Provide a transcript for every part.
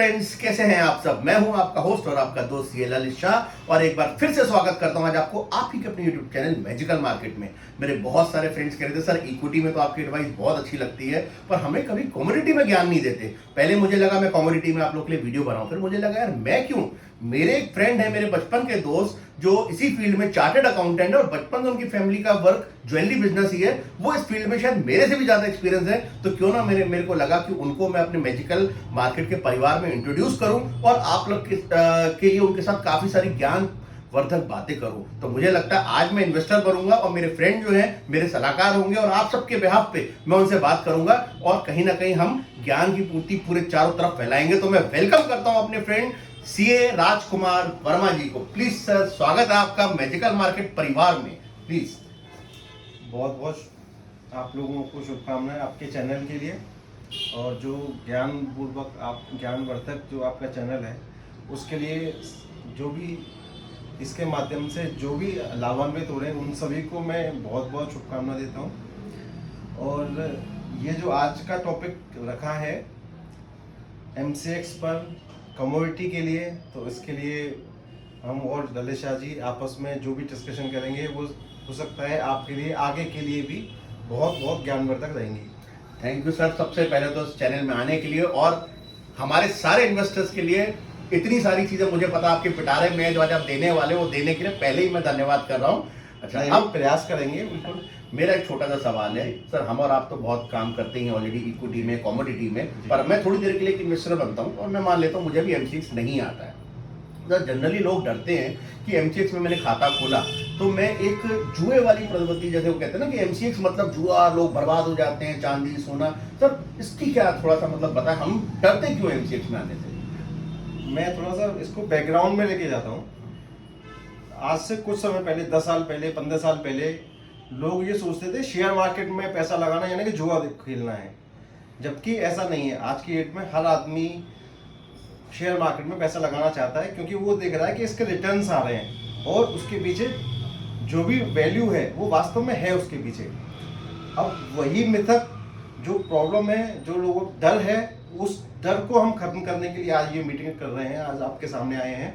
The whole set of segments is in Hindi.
फ्रेंड्स, कैसे हैं आप सब। मैं हूं आपका होस्ट और आपका दोस्त ये ललित शाह और एक बार फिर से स्वागत करता हूं आज आपको आप ही के अपने यूट्यूब चैनल मैजिकल मार्केट में। मेरे बहुत सारे फ्रेंड्स कह रहे थे सर इक्विटी में तो आपकी एडवाइस बहुत अच्छी लगती है पर हमें कभी कमोडिटी में ज्ञान नहीं देते। पहले मुझे लगा मैं कमोडिटी में आप लोग के लिए वीडियो बनाऊं, फिर मुझे लगा यार मैं क्यों, मेरे एक फ्रेंड है, मेरे बचपन के दोस्त जो इसी फील्ड में चार्टर्ड अकाउंटेंट है और बचपन से उनकी फैमिली का वर्क ज्वेलरी बिजनेस ही है, वो इस फील्ड में शायद मेरे से भी ज्यादा एक्सपीरियंस है। तो क्यों ना मेरे को लगा कि उनको मैं अपने मैजिकल मार्केट के परिवार में इंट्रोड्यूस करूं और आप लोग के लिए उनके साथ काफी सारी ज्ञान वर्धक बातें करूं। तो मुझे लगता है आज मैं इन्वेस्टर बनूंगा और मेरे फ्रेंड जो हैं मेरे सलाहकार होंगे और आप सबके बिहाफ पे मैं उनसे बात करूंगा और कहीं ना कहीं हम ज्ञान की पूर्ति पूरे चारों तरफ फैलाएंगे। तो मैं वेलकम करता हूं अपने फ्रेंड सीए राजकुमार वर्मा जी को। प्लीज सर, स्वागत है आपका मैजिकल मार्केट परिवार में। प्लीज। बहुत बहुत आप लोगों को शुभकामनाएं आपके चैनल के लिए, और जो ज्ञान पूर्वक आप ज्ञानवर्धक जो आपका चैनल है उसके लिए जो भी इसके माध्यम से जो भी लाभान्वित हो रहे हैं उन सभी को मैं बहुत बहुत शुभकामना देता हूं। और ये जो आज का टॉपिक रखा है एमसीएक्स पर कमोडिटी के लिए, तो इसके लिए हम और ललित शाह जी आपस में जो भी डिस्कशन करेंगे वो हो सकता है आपके लिए आगे के लिए भी बहुत बहुत ज्ञानवर्धक रहेंगी। थैंक यू सर, सबसे पहले तो इस चैनल में आने के लिए और हमारे सारे इन्वेस्टर्स के लिए इतनी सारी चीजें मुझे पता आपके पिटारे में जो आज आप देने वाले वो देने के लिए पहले ही मैं धन्यवाद कर रहा हूँ। अच्छा, अब प्रयास करेंगे बिल्कुल। मेरा एक छोटा सा सवाल है सर, हम और आप तो बहुत काम करते हैं ऑलरेडी इक्विटी में, कमोडिटी में, पर मैं थोड़ी देर के लिए एक इन्वेस्टर बनता हूँ और मैं मान लेता हूँ मुझे भी एमसीएक्स नहीं आता है। जनरली लोग डरते हैं कि एमसीएक्स में मैंने खाता खोला तो मैं एक जुए वाली प्रवृत्ति, जैसे वो कहते हैं ना कि एमसीएक्स मतलब जुआ, लोग बर्बाद हो जाते हैं, चांदी सोना, सर इसकी क्या थोड़ा सा मतलब बताएं, हम डरते क्यों एमसीएक्स में आने से। मैं थोड़ा सा इसको बैकग्राउंड में लेके जाता हूँ। आज से कुछ समय पहले, 10 साल पहले, 15 साल पहले लोग ये सोचते थे शेयर मार्केट में पैसा लगाना यानी कि जुआ खेलना है, जबकि ऐसा नहीं है। आज की डेट में हर आदमी शेयर मार्केट में पैसा लगाना चाहता है क्योंकि वो देख रहा है कि इसके रिटर्न्स आ रहे हैं और उसके पीछे जो भी वैल्यू है वो वास्तव में है उसके पीछे। अब वही मिथक जो प्रॉब्लम है, जो लोगों को डर है, उस डर को हम खत्म करने के लिए आज ये मीटिंग कर रहे हैं, आज आपके सामने आए हैं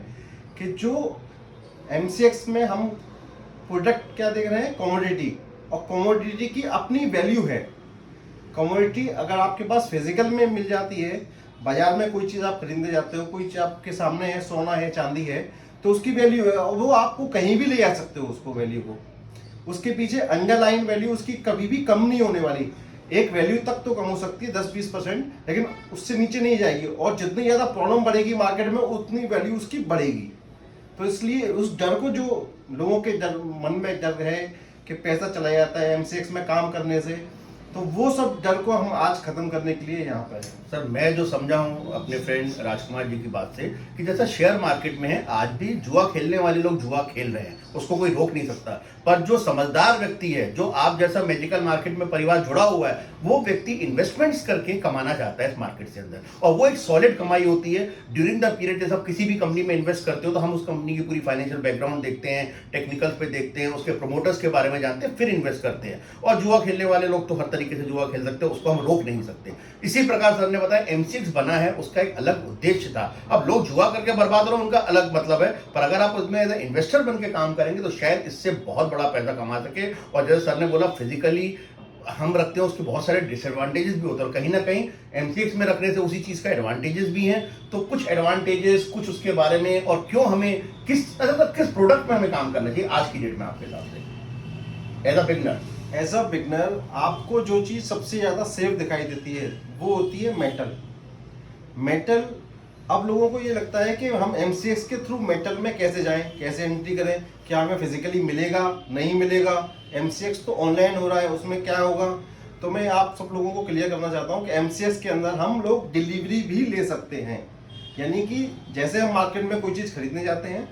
कि जो एमसीएक्स में हम प्रोडक्ट क्या देख रहे हैं, कमोडिटी, और कमोडिटी की अपनी वैल्यू है। कमोडिटी अगर आपके पास फिजिकल में मिल जाती है, बाजार में कोई चीज़ आप खरीदने जाते हो, कोई चीज़ आपके सामने है, सोना है, चांदी है, तो उसकी वैल्यू है और वो आपको कहीं भी ले जा सकते हो उसको, वैल्यू को। उसके पीछे अंडरलाइन वैल्यू उसकी कभी भी कम नहीं होने वाली। एक वैल्यू तक तो कम हो सकती है 10-20%, लेकिन उससे नीचे नहीं जाएगी, और जितनी ज़्यादा प्रॉब्लम बढ़ेगी मार्केट में उतनी वैल्यू उसकी बढ़ेगी। तो इसलिए उस डर को, जो लोगों के मन में डर है कि पैसा चला जाता है एमसीएक्स में काम करने से, तो वो सब डर को हम आज खत्म करने के लिए यहाँ पर हैं। सर मैं जो समझा हूँ अपने फ्रेंड राजकुमार जी की बात से कि जैसा शेयर मार्केट में है, आज भी जुआ खेलने वाले लोग जुआ खेल रहे हैं, उसको कोई रोक नहीं सकता। पर जो समझदार व्यक्ति है, जो आप जैसा मैजिकल मार्केट में परिवार जुड़ा हुआ है, वो व्यक्ति इन्वेस्टमेंट्स करके कमाना चाहता है इस मार्केट से अंदर, और वो एक सॉलिड कमाई होती है ड्यूरिंग द पीरियड। जैसे आप किसी भी कंपनी में इन्वेस्ट करते हो तो हम उस कंपनी की पूरी फाइनेंशियल बैकग्राउंड देखते हैं, टेक्निकल्स पे देखते हैं, उसके प्रमोटर्स के बारे में जानते हैं, फिर इन्वेस्ट करते हैं। और जुआ खेलने वाले लोग तो हर तरीके से जुआ खेल सकते हैं, उसको हम रोक नहीं सकते। इसी प्रकार सर ने बताया एमसीएक्स बना है, उसका एक अलग उद्देश्य था। अब लोग जुआ करके बर्बाद हो रहे हैं, उनका अलग मतलब है, पर अगर आप उसमें एज इन्वेस्टर बन के काम करेंगे तो शायद इससे बहुत बड़ा पैसा कमा सके। और जैसे सर ने बोला फिजिकली हम रखते हैं, उसके बहुत सारे डिसएडवांटेजेस भी होते हैं, और कहीं ना कहीं एमसीएक्स में रखने से उसी चीज का एडवांटेजेस भी हैं। तो कुछ एडवांटेजेस, कुछ उसके बारे में, और क्यों हमें किस प्रोडक्ट में हमें काम करना चाहिए आज की डेट में आपके हिसाब से as a beginner. As a beginner आपको जो चीज़ सबसे ज़्यादा सेफ दिखाई देती है वो होती है मेटल। अब लोगों को ये लगता है कि हम एमसीएक्स के थ्रू मेटल में कैसे जाएं, कैसे एंट्री करें, क्या हमें फिजिकली मिलेगा, नहीं मिलेगा, एमसीएक्स तो ऑनलाइन हो रहा है, उसमें क्या होगा। तो मैं आप सब लोगों को क्लियर करना चाहता हूं कि एमसीएक्स के अंदर हम लोग डिलीवरी भी ले सकते हैं। यानी कि जैसे हम मार्केट में कोई चीज़ खरीदने जाते हैं,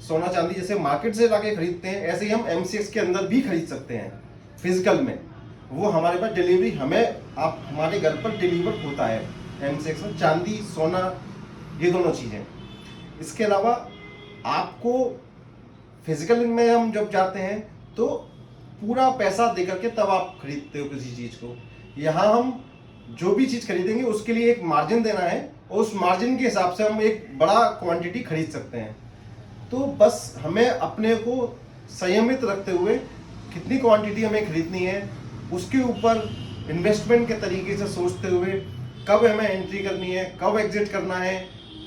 सोना चांदी जैसे मार्केट से लाके खरीदते हैं, ऐसे ही हम एमसीएक्स के अंदर भी खरीद सकते हैं फिजिकल में। वो हमारे पास डिलीवरी, आप हमारे घर पर डिलीवर होता है एमसीएक्स में, चांदी, सोना, ये दोनों चीज़ें। इसके अलावा आपको फिजिकल में हम जब जाते हैं तो पूरा पैसा दे करके तब आप खरीदते हो किसी चीज़ को। यहाँ हम जो भी चीज़ खरीदेंगे उसके लिए एक मार्जिन देना है, उस मार्जिन के हिसाब से हम एक बड़ा क्वांटिटी खरीद सकते हैं। तो बस हमें अपने को संयमित रखते हुए कितनी क्वांटिटी हमें खरीदनी है, उसके ऊपर इन्वेस्टमेंट के तरीके से सोचते हुए कब हमें एंट्री करनी है, कब एग्जिट करना है,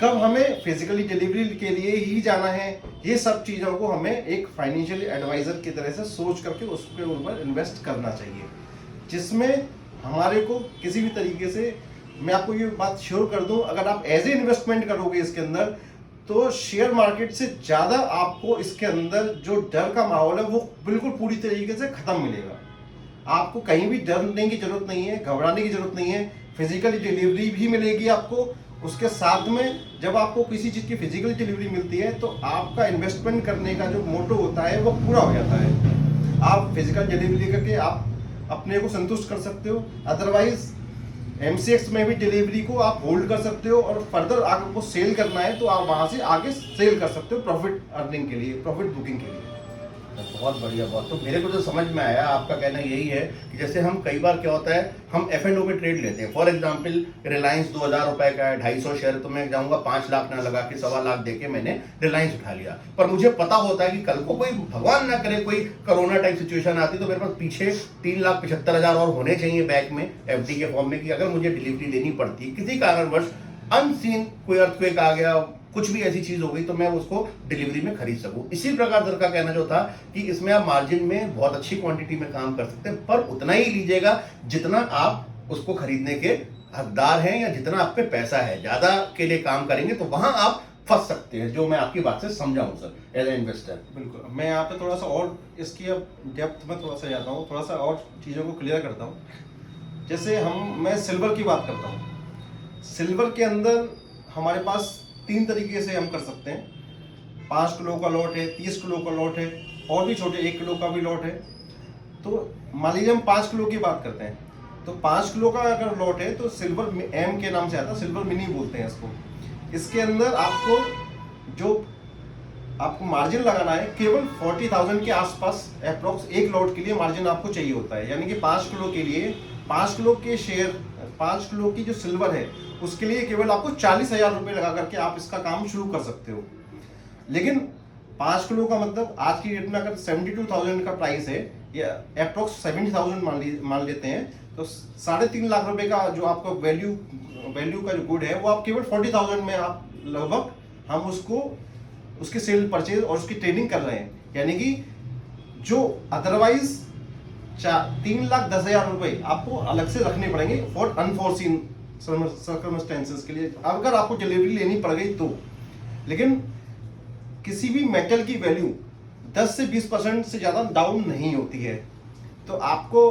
कब हमें फिजिकली डिलीवरी के लिए ही जाना है, ये सब चीज़ों को हमें एक फाइनेंशियल एडवाइज़र की तरह से सोच करके उसके ऊपर इन्वेस्ट करना चाहिए, जिसमें हमारे को किसी भी तरीके से, मैं आपको ये बात श्योर कर दूं, अगर आप एज ए इन्वेस्टमेंट करोगे इसके अंदर, तो शेयर मार्केट से ज़्यादा आपको इसके अंदर जो डर का माहौल है वो बिल्कुल पूरी तरीके से ख़त्म मिलेगा। आपको कहीं भी डरने की जरूरत नहीं है, घबराने की जरूरत नहीं है। फिजिकली डिलीवरी भी मिलेगी आपको, उसके साथ में जब आपको किसी चीज़ की फिजिकल डिलीवरी मिलती है तो आपका इन्वेस्टमेंट करने का जो मोटो होता है वो पूरा हो जाता है। आप फिजिकल डिलीवरी करके आप अपने को संतुष्ट कर सकते हो, अदरवाइज एमसीएक्स में भी डिलीवरी को आप होल्ड कर सकते हो और फर्दर आपको सेल करना है तो आप वहाँ से आगे सेल कर सकते हो प्रॉफिट अर्निंग के लिए, प्रॉफिट बुकिंग के लिए। बहुत बढ़िया। बहुत, तो मेरे को जो समझ में आया, आपका कहना यही है कि जैसे हम कई बार क्या होता है, हम F&O में ट्रेड लेते हैं। फॉर एग्जांपल रिलायंस 2000 रुपए का है, 250 शेयर, तो मैं जाऊंगा 5 लाख ना लगा के 1.25 लाख देके मैंने रिलायंस उठा लिया। पर मुझे पता होता है कि कल को कोई भगवान ना करे कोई कोरोना टाइप सिचुएशन आती तो मेरे पास पीछे 3,75,000 और होने चाहिए बैंक में FD के फॉर्म में, कि अगर मुझे डिलीवरी लेनी पड़ती किसी कारणवश, अनसीन कोई अर्थक्वेक आ गया, कुछ भी ऐसी चीज हो गई, तो मैं उसको डिलीवरी में खरीद सकूं। इसी प्रकार सर का कहना जो था कि इसमें आप मार्जिन में बहुत अच्छी क्वांटिटी में काम कर सकते हैं, पर उतना ही लीजिएगा जितना आप उसको खरीदने के हकदार हैं या जितना आप पे पैसा है। ज्यादा के लिए काम करेंगे तो वहां आप फंस सकते हैं, जो मैं आपकी बात से समझा हूं सर एज ए इन्वेस्टर। बिल्कुल, मैं यहाँ पे थोड़ा सा और इसकी अब डेप्थ में थोड़ा सा जाता हूँ, थोड़ा सा और चीज़ों को क्लियर करता हूँ। जैसे मैं सिल्वर की बात करता हूँ। सिल्वर के अंदर हमारे पास 3 तरीके से हम कर सकते हैं। 5 किलो का लॉट है, 30 किलो का लॉट है, और भी छोटे 1 किलो का भी लॉट है। तो मान लीजिए हम 5 किलो की बात करते हैं, तो 5 किलो का अगर लॉट है तो सिल्वर M के नाम से आता है, सिल्वर मिनी बोलते हैं इसको। इसके अंदर आपको मार्जिन लगाना है केवल 40,000 के आसपास अप्रोक्स एक लॉट के लिए मार्जिन आपको चाहिए होता है। यानी कि 5 किलो के लिए 5 किलो के शेयर, 5 किलो की जो सिल्वर है उसके लिए केवल आपको 40,000 रुपये लगा करके आप इसका काम शुरू कर सकते हो। लेकिन 5 किलो का मतलब आज की डेट में अगर 72,000 का प्राइस है या अप्रोक्स 70,000 मान लेते हैं, तो 3.5 लाख रुपए का जो आपका वैल्यू का जो गुड है वो आप केवल 40,000 में आप लगभग हम उसकी सेल परचेज और उसकी ट्रेडिंग कर रहे हैं। यानी कि जो अदरवाइज 3,10,000 रुपए आपको अलग से रखने पड़ेंगे फॉर अनफोर्सीन सर्कमस्टेंसेस के लिए, अगर आपको डिलीवरी लेनी पड़ गई तो। लेकिन किसी भी मेटल की वैल्यू 10 से 20% से ज़्यादा डाउन नहीं होती है। तो आपको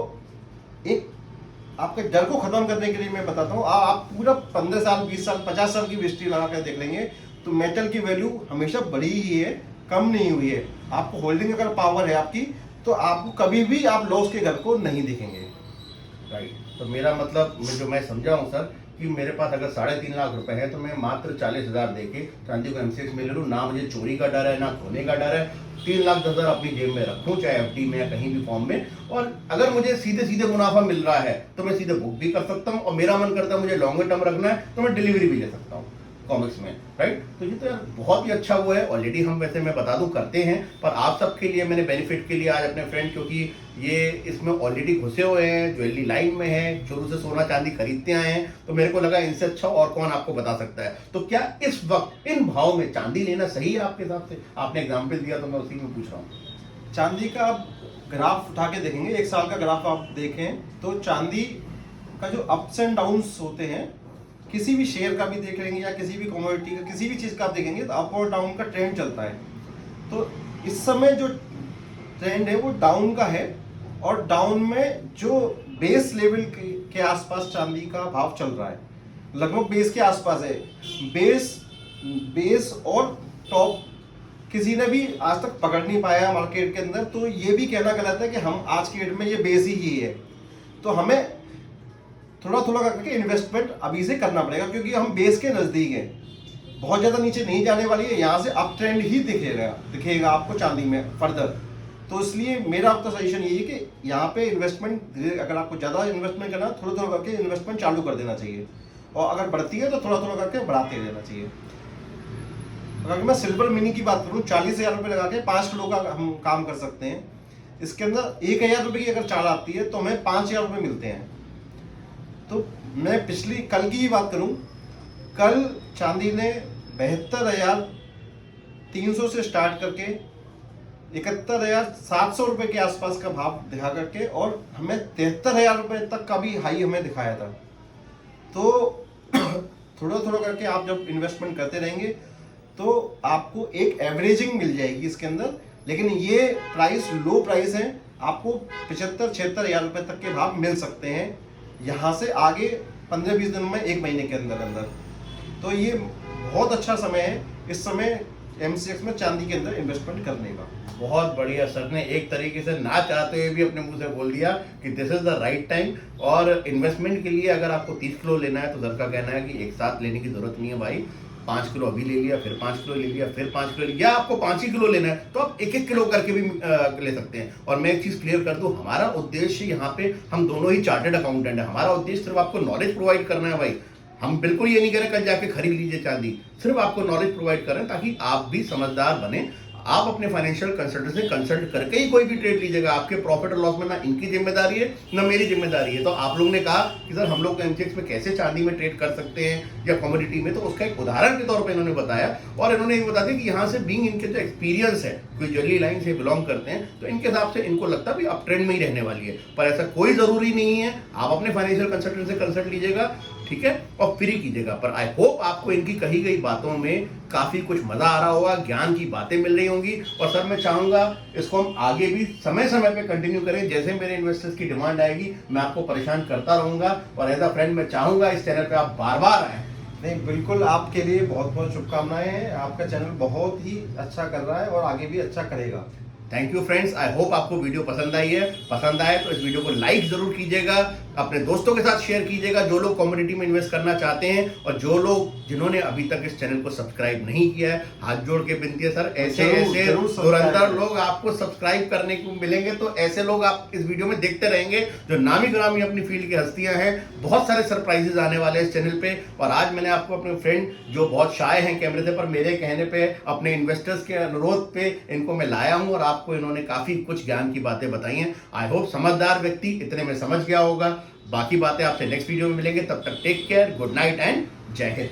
आपके डर को ख़त्म करने के लिए मैं बताता हूँ, आप पूरा 15 साल, 20 साल, 50 साल की हिस्ट्री लगा कर देख लेंगे तो मेटल की वैल्यू हमेशा बढ़ी ही है, कम नहीं हुई है। आपको होल्डिंग अगर पावर है आपकी, तो आपको कभी भी आप लॉस के घर को नहीं दिखेंगे। राइट, तो मेरा मतलब जो मैं समझा हूँ सर कि मेरे पास अगर 3.5 लाख रुपए है तो मैं मात्र 40,000 देके चांदी को एमसीएक्स में ले लूँ, ना मुझे चोरी का डर है ना खोने का डर है। 3,10,000 अपनी जेब में रखूँ, चाहे FD में या कहीं भी फॉर्म में, और अगर मुझे सीधे सीधे मुनाफा मिल रहा है तो मैं सीधे बुक भी कर सकता हूँ, और मेरा मन करता है मुझे लॉन्गर टर्म रखना है तो मैं डिलीवरी भी ले सकता हूँ कॉमिक्स में। राइट, तो ये तो यार बहुत ही अच्छा वो है। ऑलरेडी हम वैसे मैं बता दूं करते हैं, पर आप सबके लिए मैंने बेनिफिट के लिए आज अपने फ्रेंड, क्योंकि ये इसमें ऑलरेडी घुसे हुए हैं, ज्वेलरी लाइन में है, शुरू से सोना चांदी खरीदते आए हैं, तो मेरे को लगा इनसे अच्छा और कौन आपको बता सकता है। तो क्या इस वक्त इन भाव में चांदी लेना सही है आपके हिसाब से? आपने एग्जाम्पल दिया तो मैं उसी में पूछ रहा हूँ। चांदी का आप ग्राफ उठा के देखेंगे, 1 साल का ग्राफ आप देखें तो चांदी का जो अप्स एंड डाउन्स होते हैं, किसी भी शेयर का भी देख लेंगे या किसी भी कमोडिटी का, किसी भी चीज़ का आप देखेंगे तो अप और डाउन का ट्रेंड चलता है। तो इस समय जो ट्रेंड है वो डाउन का है, और डाउन में जो बेस लेवल के आसपास चांदी का भाव चल रहा है, लगभग बेस के आसपास है। बेस और टॉप किसी ने भी आज तक पकड़ नहीं पाया मार्केट के अंदर, तो ये भी कहना गलत है कि हम आज की डेट में ये बेस ही है। तो हमें थोड़ा थोड़ा करके इन्वेस्टमेंट अभी से करना पड़ेगा, क्योंकि हम बेस के नज़दीक हैं, बहुत ज़्यादा नीचे नहीं जाने वाली है, यहाँ से अप ट्रेंड ही दिखेगा आपको चांदी में फर्दर। तो इसलिए मेरा आपका सजेशन यही है कि यहाँ पे इन्वेस्टमेंट, अगर आपको ज़्यादा इन्वेस्टमेंट करना है, थोड़ा थोड़ा करके इन्वेस्टमेंट चालू कर देना चाहिए। और अगर बढ़ती है तो थोड़ा थोड़ा करके बढ़ाते रहना चाहिए। अगर मैं सिल्वर मिनी की बात करूँ, 40,000 रुपये लगा के 5 किलो का हम काम कर सकते हैं। इसके अंदर 1,000 रुपये की अगर चाल आती है तो हमें 5,000 रुपये मिलते हैं। तो मैं कल की ही बात करूं, कल चांदी ने 72,300 से स्टार्ट करके 71,700 रुपये के आसपास का भाव दिखा करके और हमें 73,000 रुपये तक का भी हाई हमें दिखाया था। तो थोड़ा थोड़ा करके आप जब इन्वेस्टमेंट करते रहेंगे तो आपको एक एवरेजिंग मिल जाएगी इसके अंदर। लेकिन ये प्राइस लो प्राइस है, आपको 75-76,000 रुपये तक के भाव मिल सकते हैं यहाँ से आगे 15-20 दिन में, 1 महीने के अंदर अंदर। तो ये बहुत अच्छा समय है इस समय MCX में चांदी के अंदर इन्वेस्टमेंट करने का। बहुत बढ़िया सर ने एक तरीके से ना चाहते हुए भी अपने मुंह से बोल दिया कि this is the right time. और इन्वेस्टमेंट के लिए अगर आपको 30 किलो लेना है तो सर का कहना है कि एक साथ लेने की जरूरत नहीं है भाई। 5 किलो अभी ले लिया, फिर 5 किलो ले लिया, फिर 5 किलो ले लिया, आपको 5 ही किलो लेना है तो आप 1-1 किलो करके भी ले सकते हैं। और मैं एक चीज क्लियर कर दूं, हमारा उद्देश्य यहाँ पे, हम दोनों ही चार्टर्ड अकाउंटेंट है, हमारा उद्देश्य सिर्फ आपको नॉलेज प्रोवाइड करना है भाई। हम बिल्कुल ये नहीं कह रहे कल जाके खरीद लीजिए चांदी, सिर्फ आपको नॉलेज प्रोवाइड कर रहे हैं ताकि आप भी समझदार बने। आप अपने फाइनेंशियल कंसल्टेंट से कंसल्ट करके ही कोई भी ट्रेड लीजिएगा। आपके प्रॉफिट और लॉस में ना इनकी जिम्मेदारी है ना मेरी जिम्मेदारी है। तो आप लोगों ने कहा कि सर हम लोग MCX में कैसे चांदी में ट्रेड कर सकते हैं या कमोडिटी में, तो उसका एक उदाहरण के तौर पर इन्होंने बताया। और इन्होंने ये बता दिया कि यहाँ से बीइंग इनके जो एक्सपीरियंस है, कोई ज्वेलरी लाइन से बिलोंग करते हैं, तो इनके हिसाब से इनको लगता है भी अप ट्रेंड में ही रहने वाली है। पर ऐसा कोई जरूरी नहीं है, आप अपने फाइनेंशियल कंसल्टेंट से कंसल्ट लीजिएगा, ठीक है, और फ्री कीजिएगा। पर आई होप आपको इनकी कही गई बातों में काफी कुछ मजा आ रहा होगा, ज्ञान की बातें मिल रही होंगी। और सर मैं चाहूंगा इसको हम आगे भी समय समय पे कंटिन्यू करें। जैसे मेरे इन्वेस्टर्स की डिमांड आएगी मैं आपको परेशान करता रहूंगा। और एज अ फ्रेंड मैं चाहूंगा इस चैनल पे आप बार बार आए। नहीं, बिल्कुल, आपके लिए बहुत बहुत शुभकामनाएं हैं। आपका चैनल बहुत ही अच्छा कर रहा है और आगे भी अच्छा करेगा। Thank you friends, I hope आपको वीडियो पसंद आई है। पसंद आए तो इस वीडियो को लाइक जरूर कीजिएगा, अपने दोस्तों के साथ शेयर कीजिएगा जो लोग कमोडिटी में इन्वेस्ट करना चाहते हैं। और जो लोग जिन्होंने अभी तक इस चैनल को सब्सक्राइब नहीं किया है, हाथ जोड़ के विनती है सर, ऐसे धुरंधर लोग आपको सब्सक्राइब करने को मिलेंगे। तो ऐसे लोग आप इस वीडियो में देखते रहेंगे जो नामी ग्रामी अपनी फील्ड की हस्तियां हैं। बहुत सारे सरप्राइजेस आने वाले हैं इस चैनल पे। और आज मैंने आपको अपने फ्रेंड जो बहुत शाय हैं कैमरे से, पर मेरे कहने पे, अपने इन्वेस्टर्स के अनुरोध पे इनको मैं लाया हूं और आपको इन्होंने काफी कुछ ज्ञान की बातें बताई हैं। आई होप समझदार व्यक्ति इतने में समझ गया होगा। बाकी बातें आपसे नेक्स्ट वीडियो में मिलेंगे, तब तक take care, good night and जय हिंद।